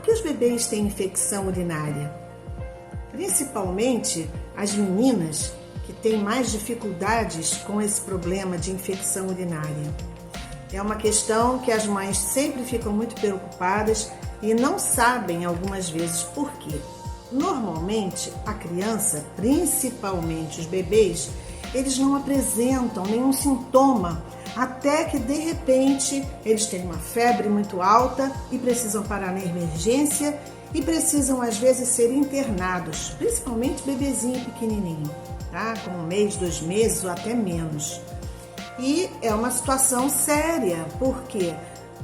que os bebês têm infecção urinária? Principalmente as meninas que têm mais dificuldades com esse problema de infecção urinária. É uma questão que as mães sempre ficam muito preocupadas e não sabem algumas vezes por quê. Normalmente, a criança, principalmente os bebês, eles não apresentam nenhum sintoma até que, de repente, eles têm uma febre muito alta e precisam parar na emergência e precisam, às vezes, ser internados, principalmente bebezinho pequenininho, tá? Com 1 mês, 2 meses ou até menos. E é uma situação séria, porque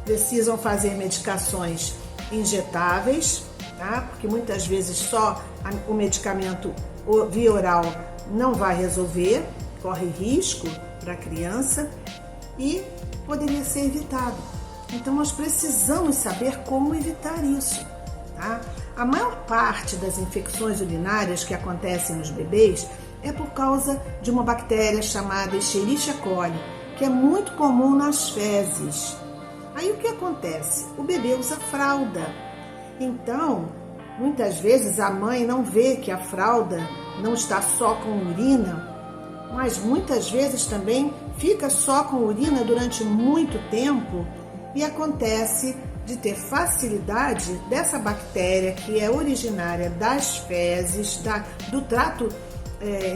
precisam fazer medicações injetáveis, tá? Porque muitas vezes só o medicamento via oral não vai resolver, corre risco para a criança e poderia ser evitado. Então nós precisamos saber como evitar isso, tá? A maior parte das infecções urinárias que acontecem nos bebês é por causa de uma bactéria chamada Escherichia coli, que é muito comum nas fezes. Aí o que acontece? O bebê usa fralda. Então, muitas vezes a mãe não vê que a fralda não está só com urina, mas muitas vezes também fica só com urina durante muito tempo e acontece de ter facilidade dessa bactéria que é originária das fezes, do trato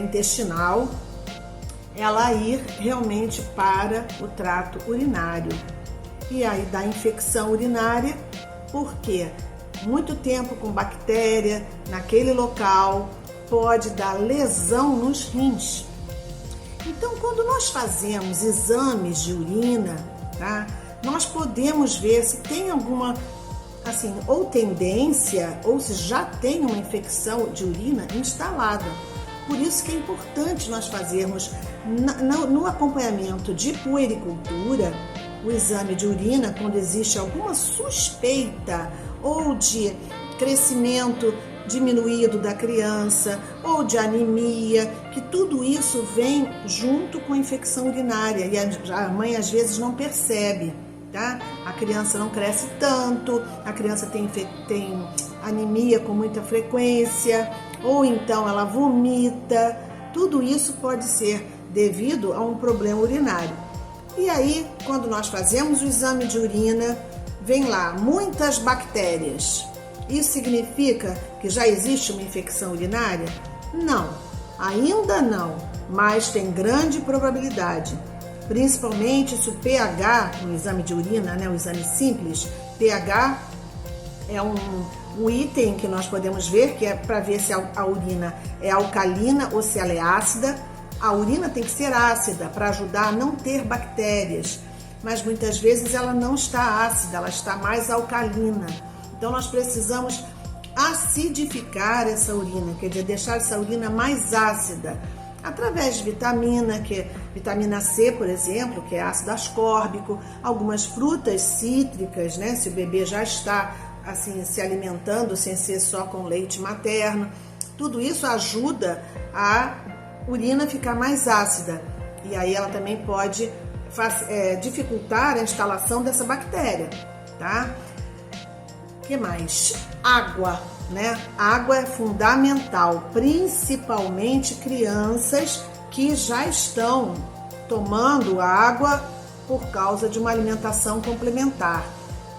intestinal, ela ir realmente para o trato urinário. E aí dá infecção urinária, porque muito tempo com bactéria naquele local pode dar lesão nos rins. Então, quando nós fazemos exames de urina, tá, nós podemos ver se tem alguma, ou tendência, ou se já tem uma infecção de urina instalada. Por isso que é importante nós fazermos, no acompanhamento de puericultura, o exame de urina quando existe alguma suspeita ou de crescimento diminuído da criança ou de anemia, que tudo isso vem junto com a infecção urinária e a mãe às vezes não percebe, tá? A criança não cresce tanto, a criança tem anemia com muita frequência, ou então ela vomita. Tudo isso pode ser devido a um problema urinário. E aí, quando nós fazemos o exame de urina, vem lá muitas bactérias. Isso significa que já existe uma infecção urinária? Não, ainda não, mas tem grande probabilidade. Principalmente se o pH no exame de urina, o exame simples, pH é um item que nós podemos ver, que é para ver se a urina é alcalina ou se ela é ácida. A urina tem que ser ácida para ajudar a não ter bactérias, mas muitas vezes ela não está ácida, ela está mais alcalina. Então nós precisamos acidificar essa urina, quer dizer, deixar essa urina mais ácida, através de vitamina, que é vitamina C, por exemplo, que é ácido ascórbico, algumas frutas cítricas, se o bebê já está se alimentando sem ser só com leite materno. Tudo isso ajuda a urina ficar mais ácida e aí ela também pode dificultar a instalação dessa bactéria, tá? O que mais? Água, Água é fundamental, principalmente crianças que já estão tomando água por causa de uma alimentação complementar.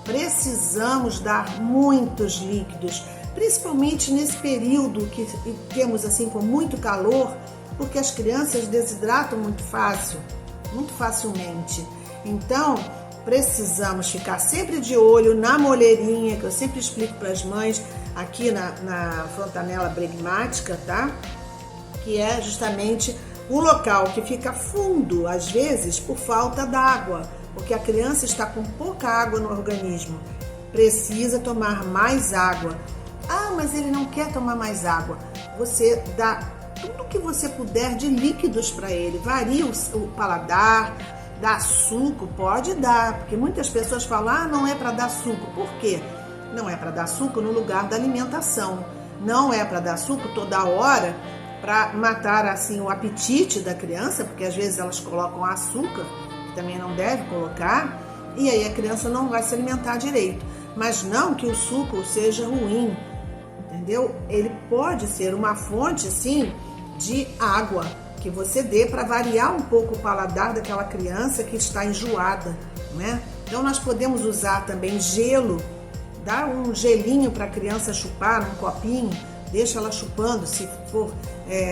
Precisamos dar muitos líquidos, principalmente nesse período que temos com muito calor, porque as crianças desidratam muito facilmente. Então, precisamos ficar sempre de olho na moleirinha, que eu sempre explico para as mães, aqui na fontanela bregmática, tá? Que é justamente um local que fica fundo, às vezes, por falta d'água, porque a criança está com pouca água no organismo, precisa tomar mais água. Ah, mas ele não quer tomar mais água. Você dá tudo que você puder de líquidos para ele, varia o paladar. Dá suco, pode dar, porque muitas pessoas falam, não é para dar suco. Por quê? Não é para dar suco no lugar da alimentação. Não é para dar suco toda hora para matar o apetite da criança, porque às vezes elas colocam açúcar, que também não deve colocar, e aí a criança não vai se alimentar direito. mas não que o suco seja ruim, entendeu? Ele pode ser uma fonte, sim, de água que você dê para variar um pouco o paladar daquela criança que está enjoada, né? Então nós podemos usar também gelo, dar um gelinho para a criança chupar num copinho, deixa ela chupando. Se for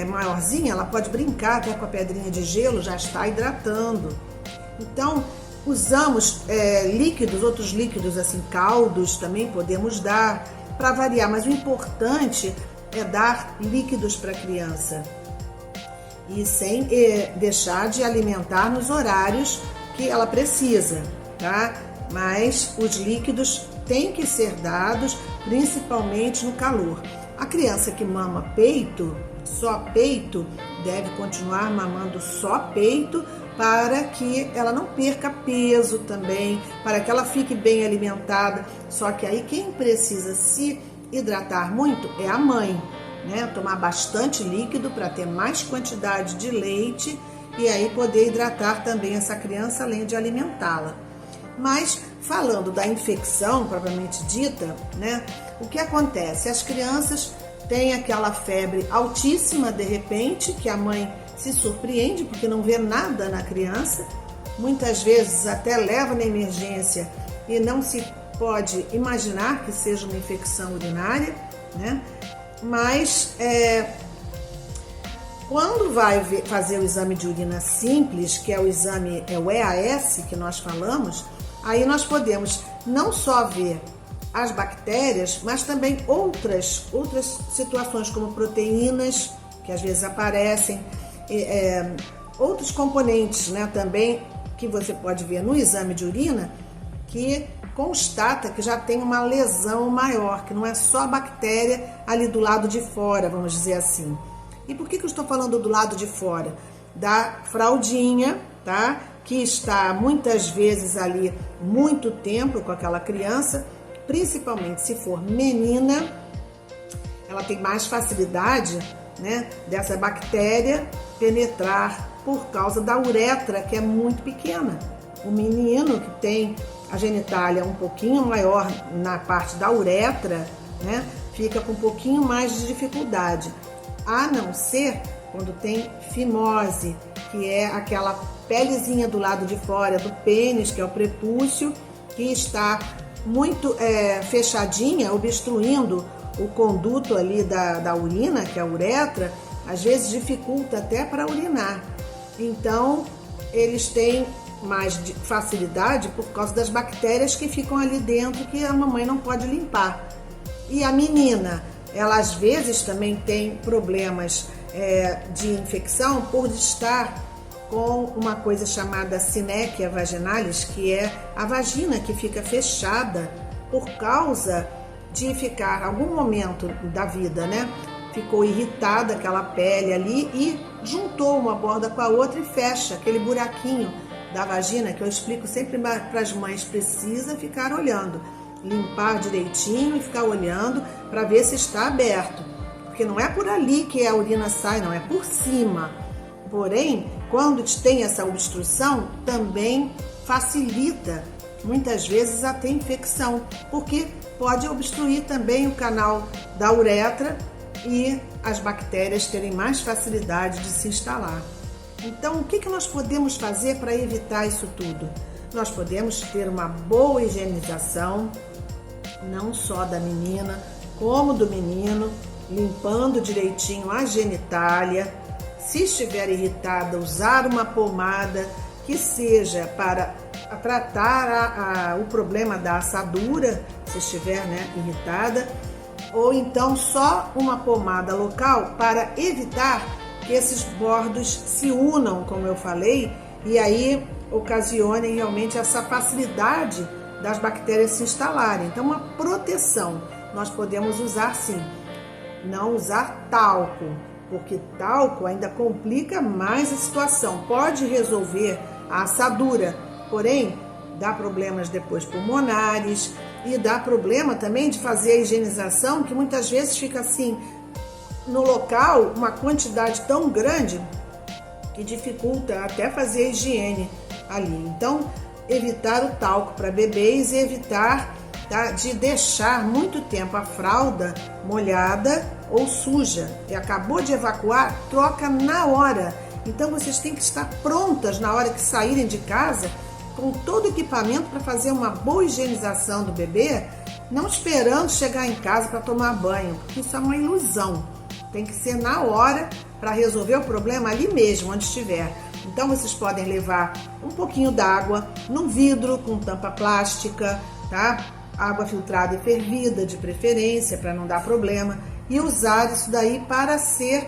maiorzinha, ela pode brincar até com a pedrinha de gelo, já está hidratando. Então usamos líquidos, outros líquidos assim, caldos também podemos dar para variar, mas o importante é dar líquidos para a criança e sem deixar de alimentar nos horários que ela precisa, tá? Mas os líquidos têm que ser dados principalmente no calor. A criança que mama peito, só peito, deve continuar mamando só peito para que ela não perca peso também, para que ela fique bem alimentada. Só que aí quem precisa se hidratar muito é a mãe, né? Tomar bastante líquido para ter mais quantidade de leite e aí poder hidratar também essa criança, além de alimentá-la. Mas falando da infecção propriamente dita, né? O que acontece? As crianças têm aquela febre altíssima de repente, que a mãe se surpreende porque não vê nada na criança, muitas vezes até leva na emergência e não se pode imaginar que seja uma infecção urinária, né? Mas quando vai fazer o exame de urina simples, que é o exame, o EAS que nós falamos, aí nós podemos não só ver as bactérias, mas também outras situações como proteínas que às vezes aparecem, outros componentes, né, também que você pode ver no exame de urina que constata que já tem uma lesão maior, que não é só a bactéria ali do lado de fora, vamos dizer assim. E por que eu estou falando do lado de fora? Da fraldinha, tá? Que está muitas vezes ali muito tempo com aquela criança, principalmente se for menina, ela tem mais facilidade, né, dessa bactéria penetrar por causa da uretra, que é muito pequena. O menino que tem a genitália um pouquinho maior na parte da uretra, né, fica com um pouquinho mais de dificuldade, a não ser quando tem fimose, que é aquela pelezinha do lado de fora do pênis, que é o prepúcio, que está muito fechadinha, obstruindo o conduto ali da urina, que é a uretra, às vezes dificulta até para urinar. Então, eles têm mais facilidade por causa das bactérias que ficam ali dentro, que a mamãe não pode limpar. E a menina, ela às vezes também tem problemas de infecção por estar com uma coisa chamada sinéquia vaginalis, que é a vagina que fica fechada por causa de ficar, algum momento da vida, né? Ficou irritada aquela pele ali e juntou uma borda com a outra e fecha aquele buraquinho da vagina, que eu explico sempre para as mães, precisa ficar olhando, limpar direitinho e ficar olhando para ver se está aberto, porque não é por ali que a urina sai, não, é por cima. Porém, quando tem essa obstrução, também facilita muitas vezes até infecção, porque pode obstruir também o canal da uretra e as bactérias terem mais facilidade de se instalar. Então, o que nós podemos fazer para evitar isso tudo? Nós podemos ter uma boa higienização, não só da menina, como do menino, limpando direitinho a genitália. Se estiver irritada, usar uma pomada que seja para tratar o problema da assadura, se estiver, né, irritada, ou então só uma pomada local para evitar que esses bordos se unam, como eu falei, e aí ocasionem realmente essa facilidade das bactérias se instalarem. Então, uma proteção nós podemos usar sim, não usar talco, porque talco ainda complica mais a situação, pode resolver a assadura, porém dá problemas depois pulmonares e dá problema também de fazer a higienização, que muitas vezes fica assim no local uma quantidade tão grande que dificulta até fazer a higiene ali. Então, evitar o talco para bebês e evitar tá, de deixar muito tempo a fralda molhada ou suja. E acabou de evacuar, troca na hora. Então vocês têm que estar prontas na hora que saírem de casa com todo o equipamento para fazer uma boa higienização do bebê, não esperando chegar em casa para tomar banho, porque isso é uma ilusão. Tem que ser na hora para resolver o problema ali mesmo, onde estiver. Então vocês podem levar um pouquinho d'água num vidro com tampa plástica, tá? Água filtrada e fervida de preferência para não dar problema, e usar isso daí para ser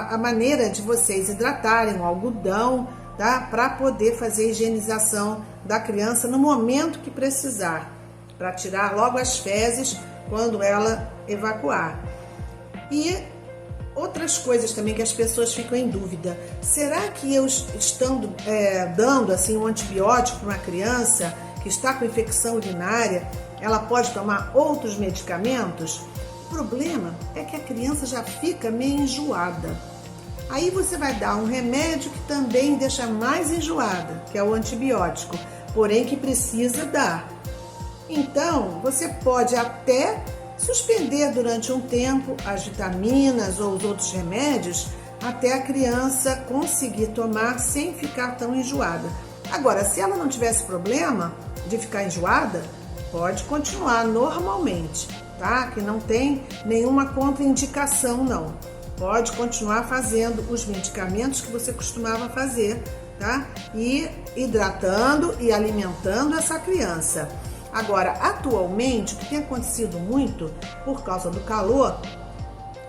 a maneira de vocês hidratarem o algodão, tá? Para poder fazer a higienização da criança no momento que precisar, para tirar logo as fezes quando ela evacuar. E outras coisas também que as pessoas ficam em dúvida: será que eu estando dando assim um antibiótico para uma criança que está com infecção urinária, ela pode tomar outros medicamentos? O problema é que a criança já fica meio enjoada. Aí você vai dar um remédio que também deixa mais enjoada, que é o antibiótico, porém que precisa dar. Então, você pode até suspender durante um tempo as vitaminas ou os outros remédios até a criança conseguir tomar sem ficar tão enjoada. Agora, se ela não tivesse problema de ficar enjoada, pode continuar normalmente, tá? Que não tem nenhuma contraindicação, não. Pode continuar fazendo os medicamentos que você costumava fazer, tá? E hidratando e alimentando essa criança. Agora, atualmente, o que tem acontecido muito por causa do calor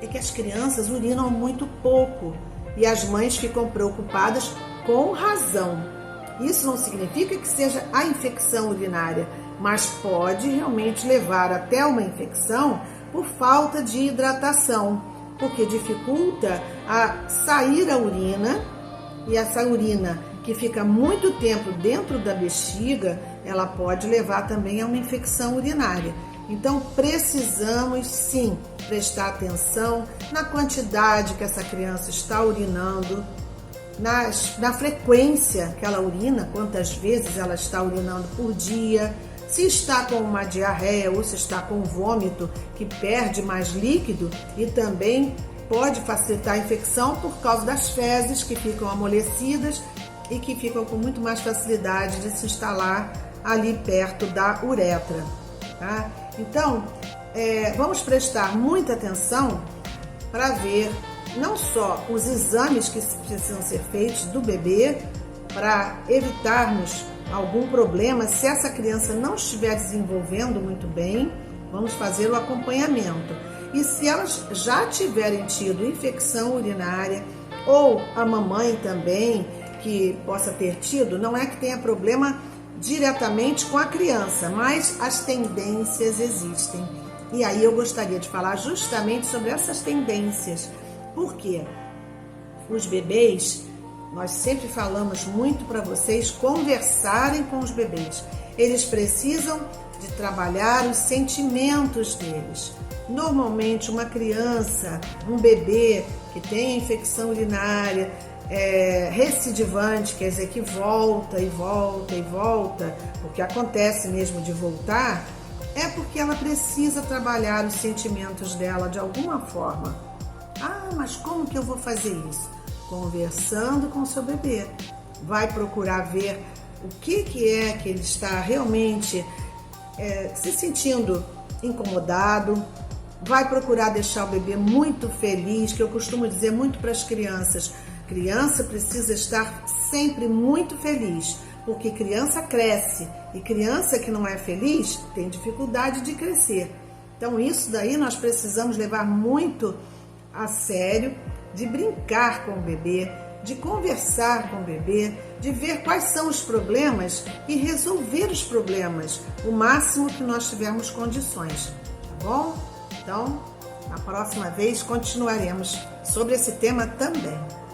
é que as crianças urinam muito pouco e as mães ficam preocupadas com razão. Isso não significa que seja a infecção urinária, mas pode realmente levar até uma infecção por falta de hidratação, porque dificulta a sair a urina, e essa urina que fica muito tempo dentro da bexiga, ela pode levar também a uma infecção urinária. Então precisamos sim prestar atenção na quantidade que essa criança está urinando, na frequência que ela urina, quantas vezes ela está urinando por dia, se está com uma diarreia ou se está com vômito que perde mais líquido e também pode facilitar a infecção por causa das fezes que ficam amolecidas e que ficam com muito mais facilidade de se instalar ali perto da uretra, tá? Então, vamos prestar muita atenção para ver não só os exames que precisam ser feitos do bebê para evitarmos algum problema. Se essa criança não estiver desenvolvendo muito bem, vamos fazer o acompanhamento. E se elas já tiverem tido infecção urinária ou a mamãe também que possa ter tido, não é que tenha problema diretamente com a criança, mas as tendências existem. E aí eu gostaria de falar justamente sobre essas tendências, porque os bebês, nós sempre falamos muito para vocês conversarem com os bebês. Eles precisam de trabalhar os sentimentos deles. Normalmente uma criança, um bebê que tem infecção urinária, recidivante, quer dizer que volta e volta e volta, porque acontece mesmo de voltar, é porque ela precisa trabalhar os sentimentos dela de alguma forma. Ah, mas como que eu vou fazer isso? Conversando com o seu bebê. Vai procurar ver o que é que ele está realmente se sentindo incomodado. Vai procurar deixar o bebê muito feliz, que eu costumo dizer muito para as crianças. Criança precisa estar sempre muito feliz, porque criança cresce e criança que não é feliz tem dificuldade de crescer. Então isso daí nós precisamos levar muito a sério, de brincar com o bebê, de conversar com o bebê, de ver quais são os problemas e resolver os problemas o máximo que nós tivermos condições, tá bom? Então, na próxima vez continuaremos sobre esse tema também.